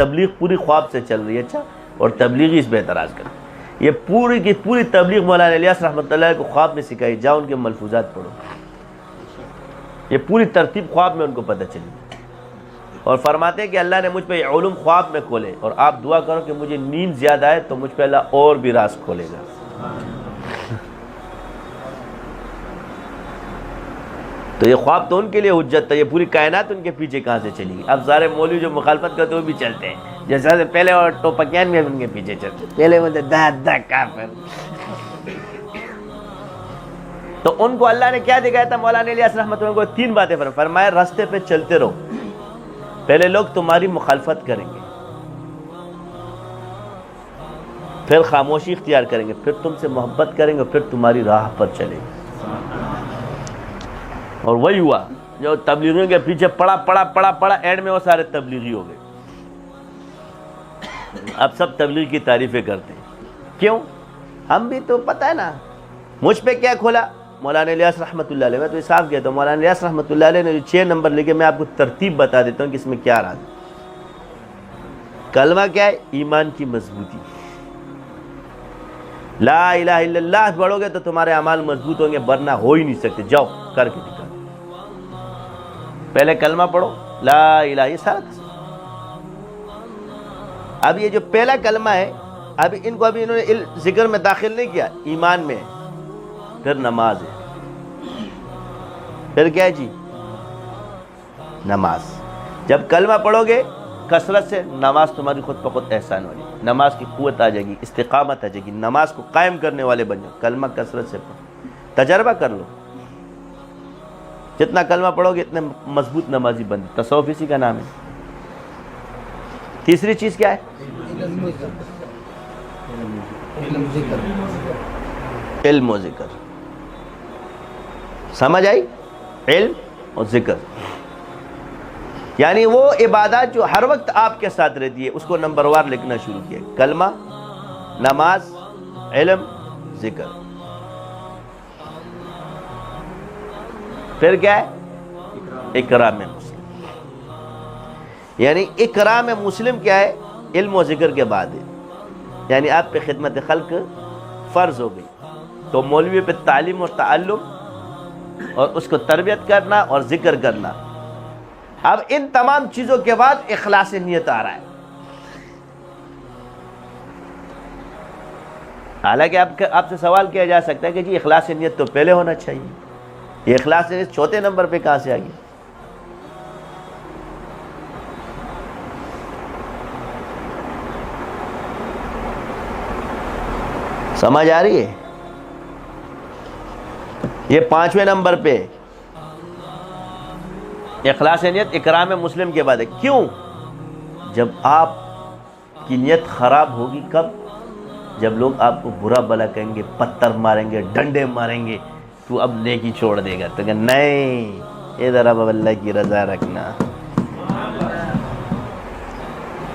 تبلیغ پوری خواب سے چل رہی ہے. اچھا، اور تبلیغی اس پہ اعتراض کریں. یہ پوری کی پوری تبلیغ مولانا الیاس رحمۃ اللہ کو خواب میں سکھائی. جاؤ ان کے ملفوظات پڑھو. یہ پوری ترتیب خواب میں ان کو پتہ چلی. اور فرماتے ہیں کہ اللہ نے مجھ پہ یہ علوم خواب میں کھولے، اور آپ دعا کرو کہ مجھے نیند زیادہ آئے تو مجھ پہ اللہ اور بھی راز کھولے گا. تو یہ خواب تو ان کے لیے حجت تھا. یہ پوری کائنات ان کے پیچھے کہاں سے چلی گئی؟ اب سارے مولوی جو مخالفت کرتے وہ بھی چلتے ہیں. جیسے پہلے اور ٹوپکیان بھی ان کے پیچھے چلتے. پہلے وہ دا کافر. تو ان کو اللہ نے کیا دکھایا تھا؟ مولانا الیاس رحمۃ اللہ کو 3 باتیں فرمایا. راستے پہ چلتے رہو. پہلے لوگ تمہاری مخالفت کریں گے، پھر خاموشی اختیار کریں گے، پھر تم سے محبت کریں گے، پھر تمہاری راہ پر چلیں گے. اور وہی ہوا جو تبلیغیوں کے پیچھے پڑا اینڈ میں وہ سارے تبلیغی ہو گئے. اب سب تبلیغ کی تعریفیں کرتے ہیں. کیوں؟ ہم بھی تو پتہ ہے نا مجھ پہ کیا کھولا. مولانا الیاس رحمۃ اللہ علیہ، میں تو صاف کہتا ہوں، مولانا الیاس رحمۃ اللہ علیہ نے جو 6 نمبر لکھے، میں آپ کو ترتیب بتا دیتا ہوں کہ اس میں کیا راز ہے. کلمہ کیا ہے؟ ایمان کی مضبوطی. لا الہ الا اللہ پڑھو گے تو تمہارے اعمال مضبوط ہوں گے، ورنہ ہو ہی نہیں سکتے. جاؤ کر کے دکھاؤ. پہلے کلمہ پڑھو، لا الہ، یہ سارا. اب یہ جو پہلا کلمہ ہے، ابھی ان کو ابھی انہوں نے ذکر میں داخل نہیں کیا، ایمان میں ہے. پھر نماز ہے. پھر کیا ہے جی؟ نماز. جب کلمہ پڑھو گے کثرت سے، نماز تمہاری خود بخود احسان ہو جائے گی. نماز کی قوت آ جائے گی، استقامت آ جائے گی. نماز کو قائم کرنے والے بن جاؤ. کلمہ کثرت سے پڑھو. تجربہ کر لو، جتنا کلمہ پڑھو گے اتنے مضبوط نمازی بن. تصوف اسی کا نام ہے. تیسری چیز کیا ہے؟ علم و ذکر. سمجھ آئی؟ علم اور ذکر، یعنی وہ عبادات جو ہر وقت آپ کے ساتھ رہتی ہے، اس کو نمبر وار لکھنا شروع کیا. کلمہ، نماز، علم، ذکر. پھر کیا ہے؟ اکرام مسلم. یعنی اکرام مسلم کیا ہے؟ علم و ذکر کے بعد ہے. یعنی آپ پہ خدمت خلق فرض ہو گئی، تو مولوی پہ تعلیم اور تعلم اور اس کو تربیت کرنا اور ذکر کرنا. اب ان تمام چیزوں کے بعد اخلاص نیت آ رہا ہے. حالانکہ آپ سے سوال کیا جا سکتا ہے کہ جی اخلاص نیت تو پہلے ہونا چاہیے، یہ اخلاص نیت 4تھے نمبر پہ کہاں سے آ گئی؟ سمجھ آ رہی ہے؟ یہ 5ویں نمبر پہ اخلاص نیت اکرام مسلم کے بعد ہے. کیوں؟ جب آپ کی نیت خراب ہوگی، کب؟ جب لوگ آپ کو برا بلا کہیں گے، پتھر ماریں گے، ڈنڈے ماریں گے، تو اب نیکی چھوڑ دے گا. تو کہ نہیں، ادھر اب اللہ کی رضا رکھنا.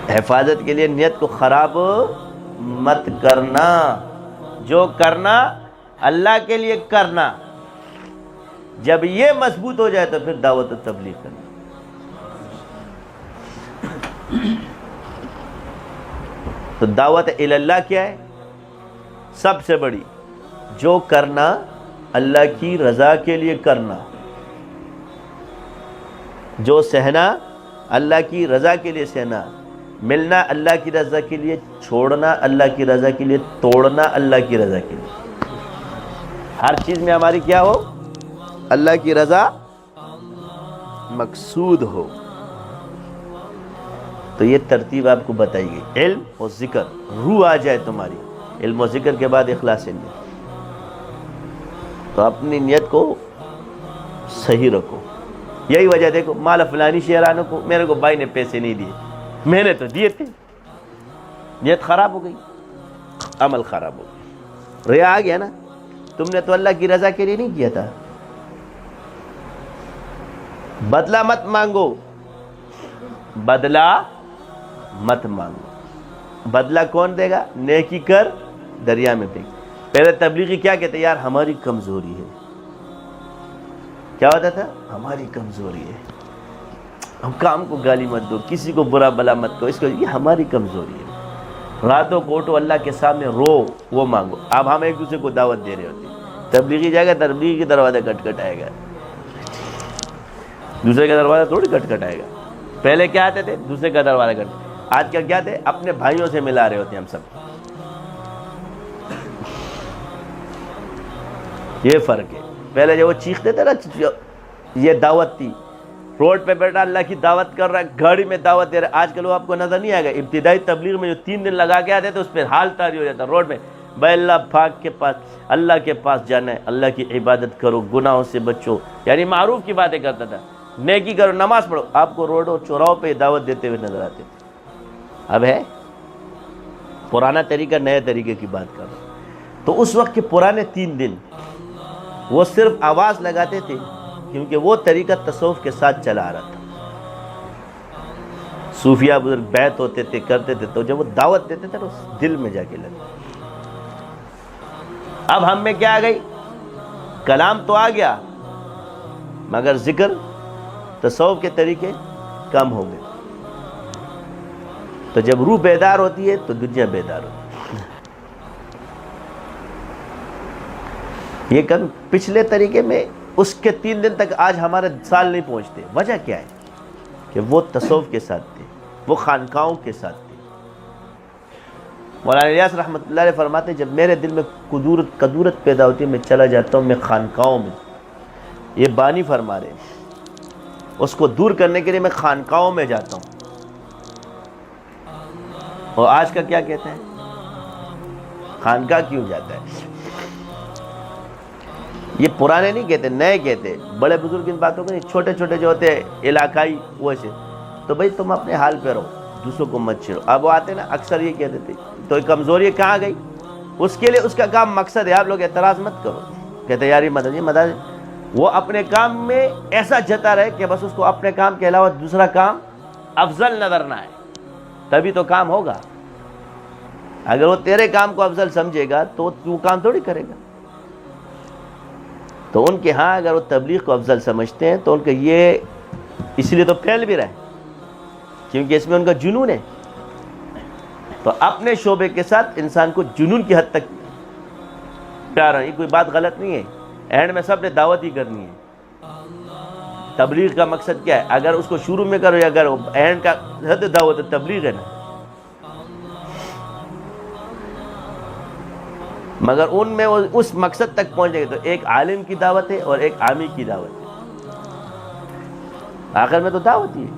حفاظت کے لیے نیت کو خراب مت کرنا. جو کرنا اللہ کے لیے کرنا. جب یہ مضبوط ہو جائے تو پھر دعوت و تبلیغ کرنا. تو دعوت الی اللہ کیا ہے؟ سب سے بڑی، جو کرنا اللہ کی رضا کے لیے کرنا، جو سہنا اللہ کی رضا کے لیے سہنا، ملنا اللہ کی رضا کے لیے، چھوڑنا اللہ کی رضا کے لیے، توڑنا اللہ کی رضا کے لیے. ہر چیز میں ہماری کیا ہو؟ اللہ کی رضا مقصود ہو. تو یہ ترتیب آپ کو بتائی گئی. علم اور ذکر، روح آ جائے تمہاری. علم و ذکر کے بعد اخلاص نیت. تو اپنی نیت کو صحیح رکھو. یہی وجہ دیکھو، مال فلانی شہرانوں کو، میرے کو بھائی نے پیسے نہیں دیے، میں نے تو دیے تھے. نیت خراب ہو گئی، عمل خراب ہو گیا، ریا آ گیا نا. تم نے تو اللہ کی رضا کے لیے نہیں کیا تھا. بدلہ مت مانگو، بدلہ مت مانگو. بدلہ کون دے گا؟ نیکی کر دریا میں پھینک. پہلے تبلیغی کیا کہتے؟ یار ہماری کمزوری ہے. کیا ہوتا تھا؟ ہماری کمزوری ہے. ہم کام کو گالی مت دو، کسی کو برا بلا مت کرو، اس کو یہ ہماری کمزوری ہے۔ راتوں کو اٹھو اللہ کے سامنے رو، وہ مانگو۔ اب ہم ایک دوسرے کو دعوت دے رہے ہوتے ہیں، تبلیغی جائے گا تبلیغی کا دروازہ کٹ کٹ آئے گا، دوسرے کا دروازہ تھوڑی کٹ کٹ آئے گا۔ پہلے کیا آتے تھے؟ دوسرے کا دروازہ کٹ، آج کل کیا تھے؟ اپنے بھائیوں سے ملا رہے ہوتے ہیں ہم سب۔ یہ فرق ہے۔ پہلے جب وہ چیختے تھے نا، یہ دعوت تھی، روڈ پہ بیٹھا اللہ کی دعوت کر رہا ہے، گاڑی میں دعوت دے رہا ہے۔ آج کل وہ آپ کو نظر نہیں آئے گا۔ ابتدائی تبلیغ میں جو 3 دن لگا کے آتے تھے، اس پہ حال طاری ہو جاتا روڈ میں، بھائی اللہ پاک کے پاس، اللہ کے پاس جانا ہے، اللہ کی عبادت کرو، گناہوں سے بچو، یعنی معروف کی باتیں کرتا تھا، نیکی کرو، نماز پڑھو۔ آپ کو روڈوں چوراہوں پہ دعوت دیتے ہوئے نظر آتے تھے۔ اب ہے پرانا طریقہ، نئے طریقے کی بات کر رہا ہوں۔ تو اس وقت کے پرانے 3 دن وہ صرف آواز لگاتے تھے، کیونکہ وہ طریقہ تصوف کے ساتھ چلا آ رہا تھا۔ صوفیہ بزرگ بیعت ہوتے تھے، کرتے تھے، تو جب وہ دعوت دیتے تھے تو دل میں جا کے لگتا۔ اب ہم میں کیا آ گئی؟ کلام تو آ گیا، مگر ذکر تصوف کے طریقے کم ہو گئے۔ تو جب روح بیدار ہوتی ہے تو دنیا بیدار ہوتی ہے۔ یہ کم پچھلے طریقے میں اس کے 3 دن تک آج ہمارے سال نہیں پہنچتے۔ وجہ کیا ہے؟ کہ وہ تصوف کے ساتھ تھے، وہ خانقاہوں کے ساتھ تھے۔ مولانا الیاس رحمۃ اللہ علیہ فرماتے ہیں، جب میرے دل میں کدورت پیدا ہوتی ہے، میں چلا جاتا ہوں میں خانقاہوں میں۔ یہ بانی فرما رہے ہیں، اس کو دور کرنے کے لیے میں خانقاہوں میں جاتا ہوں۔ اور آج کا کیا کہتے ہیں؟ خانقاہ کیوں جاتا ہے؟ یہ پرانے نہیں کہتے، نئے کہتے۔ بڑے بزرگ ان باتوں کو نہیں، چھوٹے چھوٹے جو ہوتے ہیں علاقائی ویسے، تو بھائی تم اپنے حال پہ رہو، دوسروں کو مت چھیڑو۔ اب وہ آتے نا اکثر یہ کہتے تھے، تو کمزوری کہاں گئی؟ اس کے لیے اس کا کام مقصد ہے، آپ لوگ اعتراض مت کرو، کہتے یار یہ مدد، وہ اپنے کام میں ایسا جتا رہے کہ بس اس کو اپنے کام کے علاوہ دوسرا کام افضل نظر نہ آئے، تبھی تو کام ہوگا۔ اگر وہ تیرے کام کو افضل سمجھے گا تو تو کام تھوڑی کرے گا۔ تو ان کے ہاں اگر وہ تبلیغ کو افضل سمجھتے ہیں تو ان کا یہ اس لیے تو پھیل بھی رہا ہے، کیونکہ اس میں ان کا جنون ہے۔ تو اپنے شعبے کے ساتھ انسان کو جنون کی حد تک پیار ہے، یہ کوئی بات غلط نہیں ہے۔ اینڈ میں سب نے دعوت ہی کرنی ہے۔ تبلیغ کا مقصد کیا ہے؟ اگر اس کو شروع میں کرو یا اگر اینڈ کا حد دعوت تبلیغ ہے نا، مگر ان میں وہ اس مقصد تک پہنچے گے تو ایک عالم کی دعوت ہے اور ایک عامی کی دعوت ہے، آخر میں تو دعوت ہی ہے۔